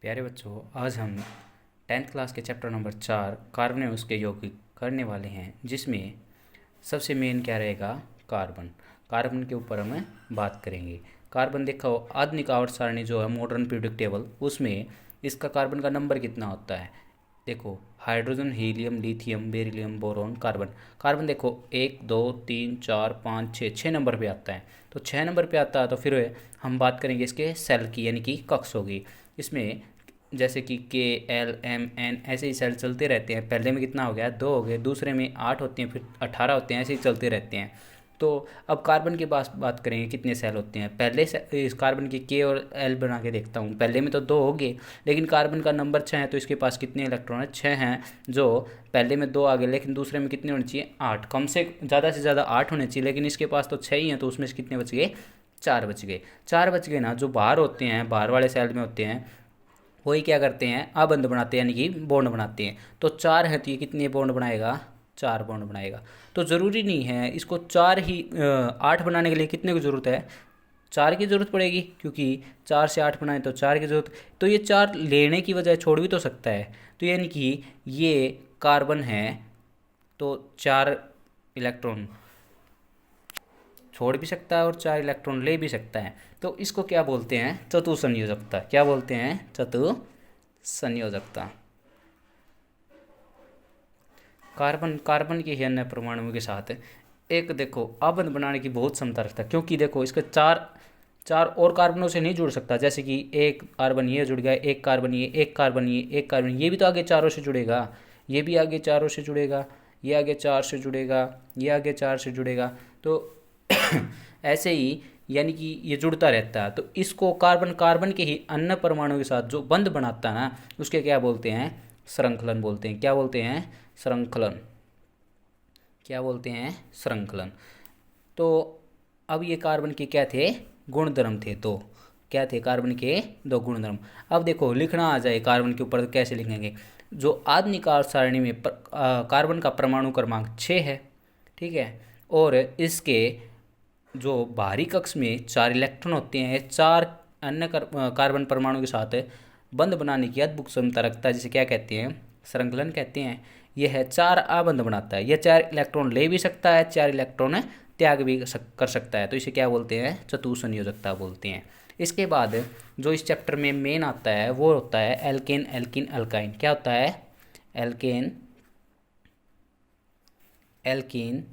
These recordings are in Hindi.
प्यारे बच्चों, आज हम 10th क्लास के चैप्टर नंबर 4 कार्बन एवं उसके यौगिक करने वाले हैं, जिसमें सबसे मेन क्या रहेगा? कार्बन। कार्बन के ऊपर हम बात करेंगे। कार्बन देखो, आधुनिक आवर्त सारणी जो है मॉडर्न पीरियोडिक टेबल, उसमें इसका कार्बन का नंबर कितना होता है? देखो, hydrogen, helium, lithium, beryllium, boron, carbon. Carbon देखो 1 2 3 4 5 6 नंबर पे आता है। तो 6 नंबर पे आता है तो फिर हम बात करेंगे इसके सेल की, यानी कि कक्ष होगी। इसमें जैसे कि K L M N ऐसे ही सेल चलते रहते हैं। पहले में कितना हो गया? 2 हो गए, दूसरे में 8 होते हैं, फिर 18 होते हैं, ऐसे ही चलते रहते हैं। तो अब कार्बन के पास बात करेंगे कितने सेल होते हैं। पहले से इस कार्बन के के और एल बना के देखता हूँ। पहले में तो 2 हो गए, लेकिन कार्बन का नंबर 6 है, तो इसके पास कितने इलेक्ट्रॉन है? 6 हैं। जो पहले में 2 आ गए, लेकिन दूसरे में कितने होने चाहिए? 8। कम से ज़्यादा 8 होने चाहिए, लेकिन इसके पास तो 6 ही हैं, तो उसमें से कितने बच गए? 4 बच गए। 4 बच गए ना। जो बाहर होते हैं, बाहर वाले सेल में होते हैं, वही क्या करते हैं? आबंध बनाते हैं, यानी कि बॉन्ड बनाते हैं। तो 4 है, तो ये कितने बॉन्ड बनाएगा? 4 बॉन्ड बनाएगा। तो ज़रूरी नहीं है इसको 4 ही 8 बनाने के लिए कितने की ज़रूरत है? 4 की ज़रूरत पड़ेगी, क्योंकि 4 से 8 बनाए तो 4 की ज़रूरत। तो ये 4 लेने की बजाय छोड़ भी तो सकता है। तो यानी कि ये कार्बन है, तो 4 इलेक्ट्रॉन छोड़ भी सकता है और 4 इलेक्ट्रॉन ले भी सकता है। तो इसको क्या बोलते हैं? चतुसंयोजकता। क्या बोलते हैं? चतुसंयोजकता। कार्बन कार्बन के ही अन्य परमाणुओं के साथ एक देखो आबंध बनाने की बहुत क्षमता रखता है, क्योंकि देखो इसका चार चार और कार्बनों से नहीं जुड़ सकता। जैसे कि एक कार्बन ये जुड़ गया, एक कार्बन ये, एक कार्बन ये, एक कार्बन ये भी तो आगे चारों से जुड़ेगा, ये भी आगे चारों से जुड़ेगा, ये आगे 4 से जुड़ेगा, ये आगे 4 से जुड़ेगा। तो ऐसे ही यानी कि ये जुड़ता रहता है। तो इसको कार्बन कार्बन के ही अन्य परमाणु के साथ जो बंध बनाता है ना, उसके क्या बोलते हैं? श्रृंखलन बोलते हैं। क्या बोलते हैं? श्रृंखलन। क्या बोलते हैं? श्रृंखलन। तो अब ये कार्बन के क्या थे? गुणधर्म थे। तो क्या थे कार्बन के? 2 गुणधर्म। अब देखो लिखना आ जाए कार्बन के ऊपर, तो कैसे लिखेंगे? जो आधुनिक आवर्त सारणी में कार्बन का परमाणु क्रमांक 6 है, ठीक है। और इसके जो बाहरी कक्ष में 4 इलेक्ट्रॉन होते हैं, 4 अन्य कार्बन परमाणु के साथ बंध बनाने की अद्भुत क्षमता रखता है, जिसे क्या कहते हैं? श्रृंखलन कहते हैं। यह है 4 आबंध बनाता है। यह 4 इलेक्ट्रॉन ले भी सकता है, 4 इलेक्ट्रॉन त्याग भी कर सकता है। तो इसे क्या बोलते हैं? चतुसंयोजकता बोलते हैं। इसके बाद जो इस चैप्टर में मेन आता है वो होता है एल्केन, एल्किन, अल्काइन। क्या होता है? Alkane, alkene,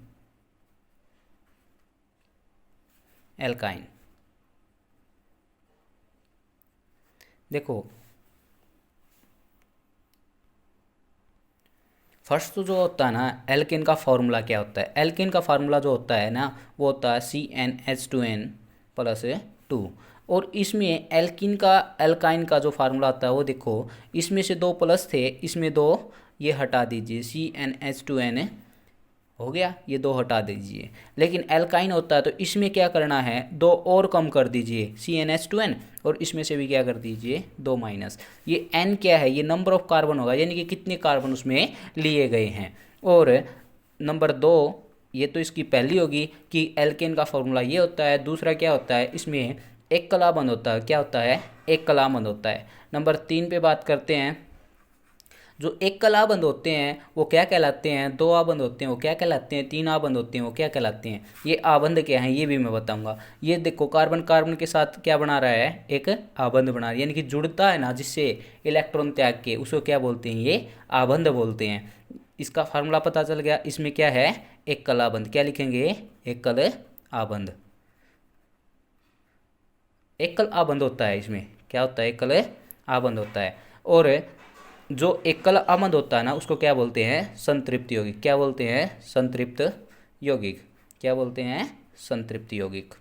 alkyne. देखो, फर्स्ट तो जो होता है ना, एल्केन का फार्मूला क्या होता है? एल्केन का फार्मूला जो होता है ना, वो होता है CnH2n+2। और इसमें एल्किन का, एल्काइन का जो फार्मूला होता है वो देखो, इसमें से 2 प्लस थे, इसमें 2 ये हटा दीजिए, CnH2n हो गया, ये 2 हटा दीजिए। लेकिन एल्काइन होता है तो इसमें क्या करना है? 2 और कम कर दीजिए, CnH2n, और इसमें से भी क्या कर दीजिए? 2 माइनस। ये n क्या है? ये नंबर ऑफ कार्बन होगा, यानी कि कितने कार्बन उसमें लिए गए हैं। और नंबर 2, ये तो इसकी पहली होगी कि एल्केन का फॉर्मूला ये होता है। दूसरा क्या होता है? इसमें एक कलाबंद होता है। क्या होता है? एक कलाबंद होता है। नंबर 3 पे बात करते हैं। जो एक कलाबंद होते हैं वो क्या कहलाते हैं? 2 आबंद होते हैं वो क्या कहलाते हैं? 3 आबंद होते हैं वो क्या कहलाते हैं? ये आबंद क्या है ये भी मैं बताऊंगा। ये देखो कार्बन कार्बन के साथ क्या बना रहा है? एक आबंध बना रहा है, यानी कि जुड़ता है ना, जिससे इलेक्ट्रॉन त्याग के, उसको क्या बोलते हैं? ये आबंध बोलते हैं। इसका फार्मूला पता चल गया। इसमें क्या है? एक कलाबंद। क्या लिखेंगे? एक कल आबंध। एकल आबंध होता है। इसमें क्या होता है? एकल आबंध होता है। और जो एकल आबंध होता है ना, उसको क्या बोलते हैं? संतृप्त यौगिक। क्या बोलते हैं? संतृप्त यौगिक। क्या बोलते हैं? संतृप्त यौगिक।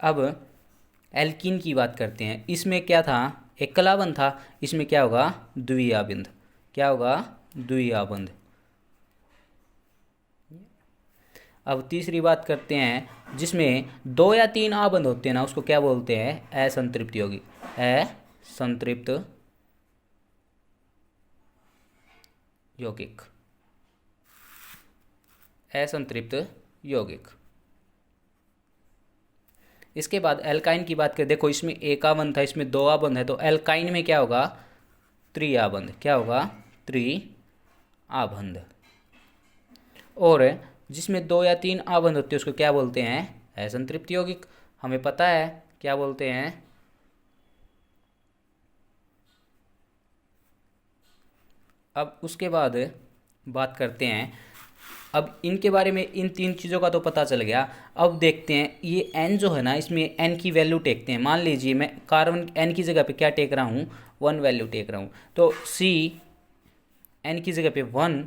अब एल्कीन की बात करते हैं। इसमें क्या था? एकल आबंध था। इसमें क्या होगा? द्वितीय आबंध। क्या होगा? द्वितीय आबंध। अब तीसरी बात करते हैं, जिसमें 2 या 3 आबंध होते हैं ना, उसको क्या बोलते हैं? असंतृप्त यौगिक। असंतृप्त यौगिक। असंतृप्त यौगिक। इसके बाद एल्काइन की बात करें, देखो इसमें एक आबंध था, इसमें दो आबंध है, तो एल्काइन में क्या होगा, त्रिआबंध। क्या होगा, त्रिआबंध। और जिसमें दो या तीन आबंध होते हैं उसको क्या बोलते हैं, असंतृप्त यौगिक। हमें पता है क्या बोलते हैं। अब उसके बाद बात करते हैं, अब इनके बारे में, इन तीन चीज़ों का तो पता चल गया। अब देखते हैं ये n जो है ना, इसमें n की वैल्यू टेकते हैं। मान लीजिए मैं कार्बन n की जगह पे क्या टेक रहा हूँ, 1 वैल्यू टेक रहा हूँ, तो C n की जगह पे 1,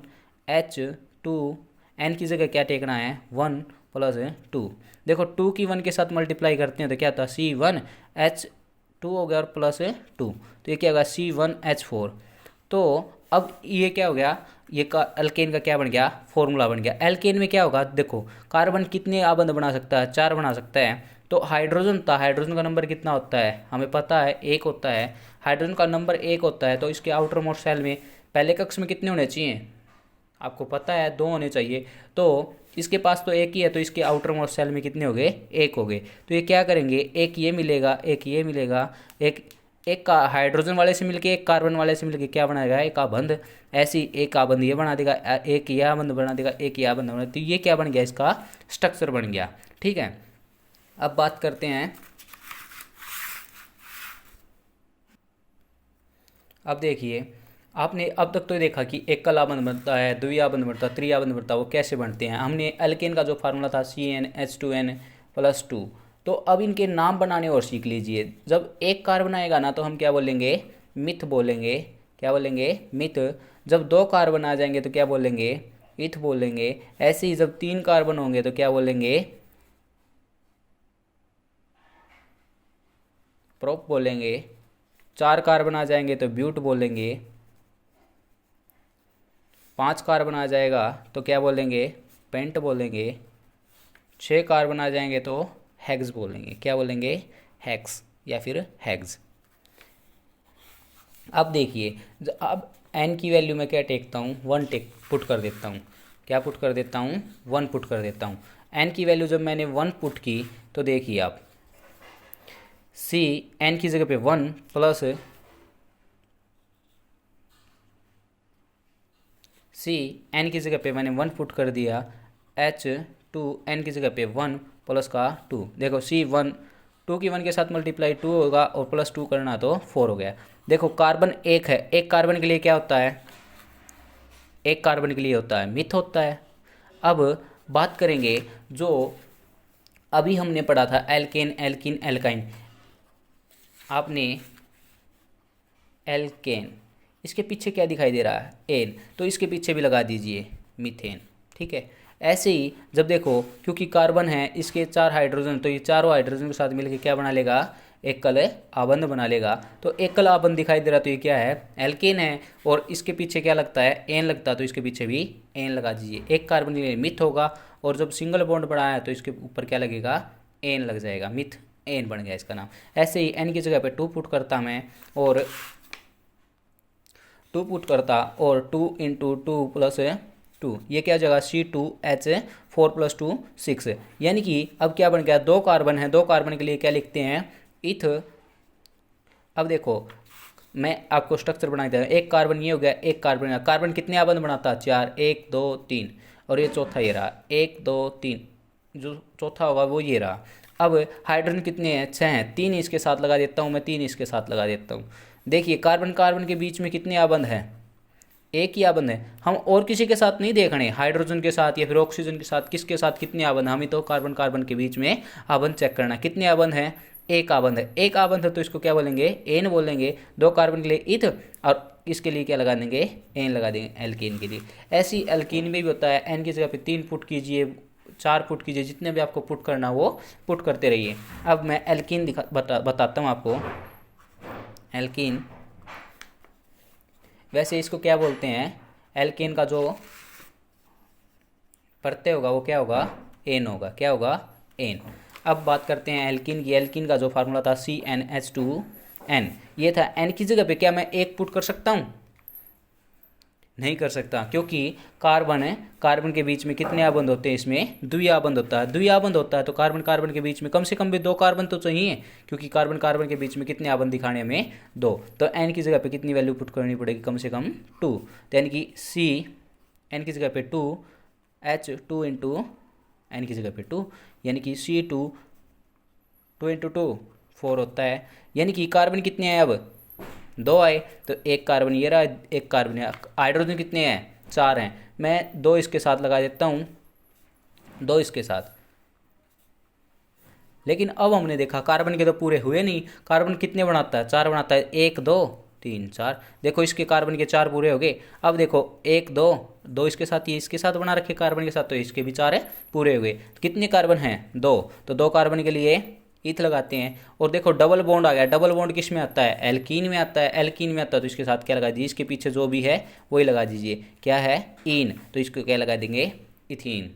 H2 n की जगह क्या टेकना है, 1 प्लस 2। देखो 2 की 1 के साथ मल्टीप्लाई करते हैं तो क्या था, C1H2 हो गया और प्लस 2, तो ये क्या होगा, C1H4। तो अब ये क्या हो गया, ये का एल्केन का क्या बन गया, फॉर्मूला बन गया। एल्केन में क्या होगा, देखो कार्बन कितने आबंध बना सकता है, 4 बना सकता है। तो हाइड्रोजन था, हाइड्रोजन का नंबर कितना होता है, हमें पता है 1 होता है। हाइड्रोजन का नंबर 1 होता है, तो इसके आउटर मोस्ट शेल में पहले कक्ष में कितने होने चाहिए, आपको पता है 2 होने चाहिए। तो इसके पास तो 1 ही है, तो इसके आउटर मोस्ट शेल में कितने हो गए, 1 हो गए। तो ये क्या करेंगे, एक ये मिलेगा, एक ये मिलेगा, एक का हाइड्रोजन वाले से मिलके एक कार्बन वाले से मिलके क्या बनाएगा, एक आबंध। ऐसी एक आबंध ये बना देगा, एक ये आबंध बना देगा, एक ये आबंध बना देगा। तो ये क्या बन गया, इसका स्ट्रक्चर बन गया। ठीक है, अब बात करते हैं, अब देखिए आपने अब तक तो देखा कि एकल आबंध बनता है, द्विआबंध बनता है, त्रिआबंध बनता है, वो कैसे बनते हैं। हमने एल्केन का जो फार्मूला था CnH2n+2। तो अब इनके नाम बनाने और सीख लीजिए। जब एक कार्बन आएगा ना तो हम क्या बोलेंगे, मिथ बोलेंगे। क्या बोलेंगे, मिथ। जब 2 कार्बन आ जाएंगे तो क्या बोलेंगे, इथ बोलेंगे। ऐसे ही जब 3 कार्बन होंगे तो क्या बोलेंगे, प्रोप बोलेंगे। 4 कार्बन आ जाएंगे तो ब्यूट बोलेंगे। 5 कार्बन आ जाएगा तो क्या बोलेंगे, पेंट बोलेंगे। 6 कार्बन आ जाएंगे तो हेक्स बोलेंगे। क्या बोलेंगे, हेक्स या फिर हेक्स। अब देखिए, अब n की वैल्यू में क्या टेकता हूँ, 1 पुट कर देता हूँ। क्या पुट कर देता हूँ, 1 पुट कर देता हूँ। n की वैल्यू जब मैंने 1 पुट की तो देखिए आप, C n की जगह पे 1 प्लस C n की जगह पे मैंने 1 पुट कर दिया, H2 n की जगह पे 1 प्लस का 2। देखो C1 2 की 1 के साथ मल्टीप्लाई 2 होगा और प्लस 2 करना तो 4 हो गया। देखो कार्बन 1 है, एक कार्बन के लिए क्या होता है, एक कार्बन के लिए होता है मिथ होता है। अब बात करेंगे जो अभी हमने पढ़ा था एल्केन, एल्किन, एल्काइन। आपने एल्केन, इसके पीछे क्या दिखाई दे रहा है, एन, तो इसके पीछे भी लगा दीजिए मीथेन। ठीक है, ऐसे ही जब देखो क्योंकि कार्बन है, इसके 4 हाइड्रोजन, तो ये चारों हाइड्रोजन के साथ मिलकर क्या बना लेगा, एकल आबंध बना लेगा। तो एकल आबंध दिखाई दे रहा, तो ये क्या है, एल्केन है। और इसके पीछे क्या लगता है, एन लगता है, तो इसके पीछे भी एन लगा दीजिए। एक कार्बन के लिए मिथ होगा, और जब सिंगल बॉन्ड बना है तो इसके ऊपर क्या लगेगा, एन लग जाएगा, मिथ एन बन गया इसका नाम। ऐसे ही एन की जगह पे 2 पुट करता मैं, और 2 पुट करता, और 2 इंटू 2 प्लस 2, ये क्या जगह C2H4 प्लस 2 6। यानी कि अब क्या बन गया, 2 कार्बन है, 2 कार्बन के लिए क्या लिखते हैं, इथ। अब देखो मैं आपको स्ट्रक्चर बना देता हूँ। एक कार्बन ये हो गया, एक कार्बन, कार्बन कितने आबंध बनाता है, 4, 1 2 3, और ये चौथा ये रहा, 1 2 3, जो चौथा होगा वो ये रहा। अब हाइड्रोजन कितने हैं, 6 हैं, 3 इसके साथ लगा देता हूँ मैं, 3 इसके साथ लगा देता हूँ। देखिए कार्बन कार्बन के बीच में कितने आबंध हैं, एक ही आबंध है। हम और किसी के साथ नहीं देख रहे, हाइड्रोजन के साथ या फिर ऑक्सीजन के साथ, किसके साथ कितने आबंध, हमें तो कार्बन कार्बन के बीच में आबंध चेक करना। कितने आबंध हैं, एक आबंध है। एक आबंध है तो इसको क्या बोलेंगे, एन बोलेंगे। 2 कार्बन के लिए इथ, और इसके लिए क्या लगा देंगे, एन लगा देंगे एल्कीन के लिए। ऐसी एल्कीन में भी होता है, एन की जगह पे 3 पुट कीजिए, 4 पुट कीजिए, जितने भी आपको पुट करना वो पुट करते रहिए। अब मैं एल्कीन बताता हूँ आपको। एल्कीन वैसे इसको क्या बोलते हैं, एल्केन का जो प्रत्यय होगा वो क्या होगा, एन होगा। क्या होगा, एन। अब बात करते हैं एल्किन की। एल्किन का जो फार्मूला था CnH2n, ये था। एन की जगह पे क्या मैं 1 पुट कर सकता हूँ, नहीं कर सकता, क्योंकि कार्बन है, कार्बन के बीच में कितने आबंध होते हैं, इसमें द्विआबंध होता है। द्विआबंध होता है तो कार्बन कार्बन के बीच में कम से कम भी 2 कार्बन तो चाहिए, क्योंकि कार्बन कार्बन के बीच में कितने आबंध दिखाने हमें 2। तो एन की जगह पे कितनी वैल्यू पुट करनी पड़ेगी, कम से कम 2। तो यानी कि सी एन की जगह पे 2, H2 इंटू एन की जगह पे 2, यानी कि C2 2 इंटू 2 4 होता है। यानी कि कार्बन कितने हैं, अब 2 आए, तो एक कार्बन ये रहा, एक कार्बन है। हाइड्रोजन कितने हैं, 4 हैं। मैं 2 इसके साथ लगा देता हूँ, 2 इसके साथ। लेकिन अब हमने देखा कार्बन के तो पूरे हुए नहीं। कार्बन कितने बनाता है, 4 बनाता है, 1 2 3 4। देखो इसके कार्बन के 4 पूरे हो गए। अब देखो 1 2 2 इसके साथ, ये इसके साथ बना रखे कार्बन के साथ, तो इसके भी 4 है पूरे हो गए। कितने कार्बन हैं, 2। तो 2 कार्बन के लिए ईथ लगाते हैं। और देखो डबल बॉन्ड आ गया। डबल बॉन्ड किस में आता है, एल्कीन में आता है। एल्कीन में आता है तो इसके साथ क्या लगा दीजिए, इसके पीछे जो भी है वही लगा दीजिए, क्या है, ईन। तो इसको क्या लगा देंगे, इथीन।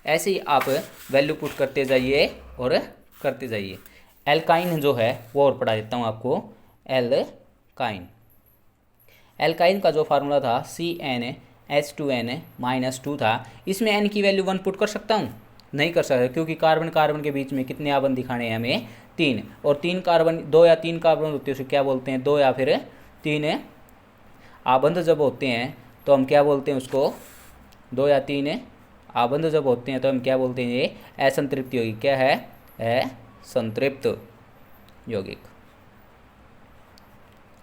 ऐसे ही आप वैल्यू पुट करते जाइए और करते जाइए। एल्काइन जो है वो और पढ़ा देता हूँ आपको। एल्काइन, एल्काइन का जो फार्मूला था CnH2n-2 था। इसमें n की वैल्यू 1 पुट कर सकता हूँ, नहीं कर सकता, क्योंकि कार्बन कार्बन के बीच में कितने आबंध दिखाने हैं हमें, 3। और 3 कार्बन, 2 या 3 कार्बन होते हैं उसे क्या बोलते हैं, 2 या फिर 3 आबंध जब होते हैं तो हम क्या बोलते हैं उसको, 2 या 3 आबंध जब होते हैं तो हम क्या बोलते हैं, ये असंतृप्त यौगिक। क्या है, असंतृप्त यौगिक।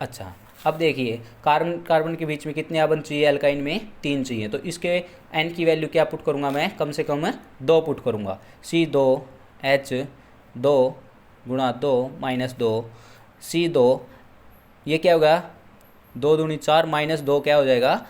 अच्छा, अब देखिए कार्बन कार्बन के बीच में कितने आबंध चाहिए, एल्काइन में 3 चाहिए। तो इसके एन की वैल्यू क्या पुट करूँगा मैं, कम से कम 2 पुट करूँगा। C2H2 गुणा 2 माइनस 2 C2, ये क्या होगा, 2 दूनी 4 माइनस 2 क्या हो जाएगा,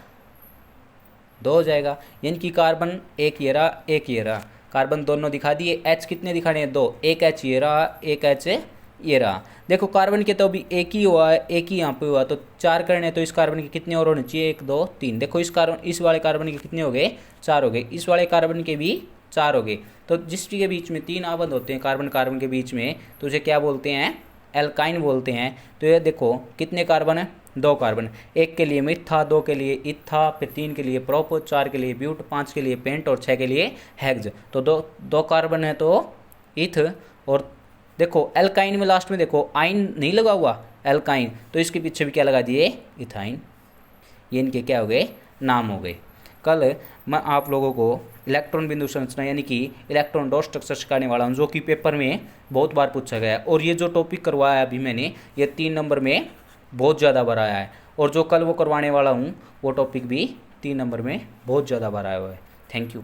2 हो जाएगा। यानी कि कार्बन एक ये रहा, एक ये रहा, कार्बन दोनों दिखा दिए। H कितने दिखाने हैं, 2। एक H ये रहा, एक H ये रहा। देखो कार्बन के तो अभी एक ही हुआ है, एक ही यहाँ पे हुआ, तो 4 करने, तो इस कार्बन के कितने और होने चाहिए, 1 2 3। देखो इस कार्बन, इस वाले कार्बन के कितने हो गए, 4 हो गए। इस वाले कार्बन के भी 4 हो गए। तो जिसके बीच में 3 आबंध होते हैं कार्बन कार्बन के बीच में, तो उसे क्या बोलते हैं, एल्काइन बोलते हैं। तो ये देखो कितने कार्बन है, 2 कार्बन। 1 के लिए मिथा, 2 के लिए इथा, फिर 3 के लिए प्रोप, 4 के लिए ब्यूट, 5 के लिए पेंट और 6 के लिए हेक्स। तो 2 कार्बन है तो इथ। और देखो एल्काइन में लास्ट में देखो आइन नहीं लगा हुआ, एल्काइन, तो इसके पीछे भी क्या लगा दिए, इथाइन। ये इनके क्या हो गए, नाम हो गए। कल मैं आप लोगों को इलेक्ट्रॉन बिंदु संरचना यानी कि इलेक्ट्रॉन डॉट स्ट्रक्चर सिखाने वाला हूँ, जो कि पेपर में बहुत बार पूछा गया है। और ये जो टॉपिक करवाया है अभी मैंने, ये 3 नंबर में बहुत ज़्यादा बार आया है। और जो कल वो करवाने वाला हूँ वो टॉपिक भी 3 नंबर में बहुत ज़्यादा बार आया हुआ है। Thank you.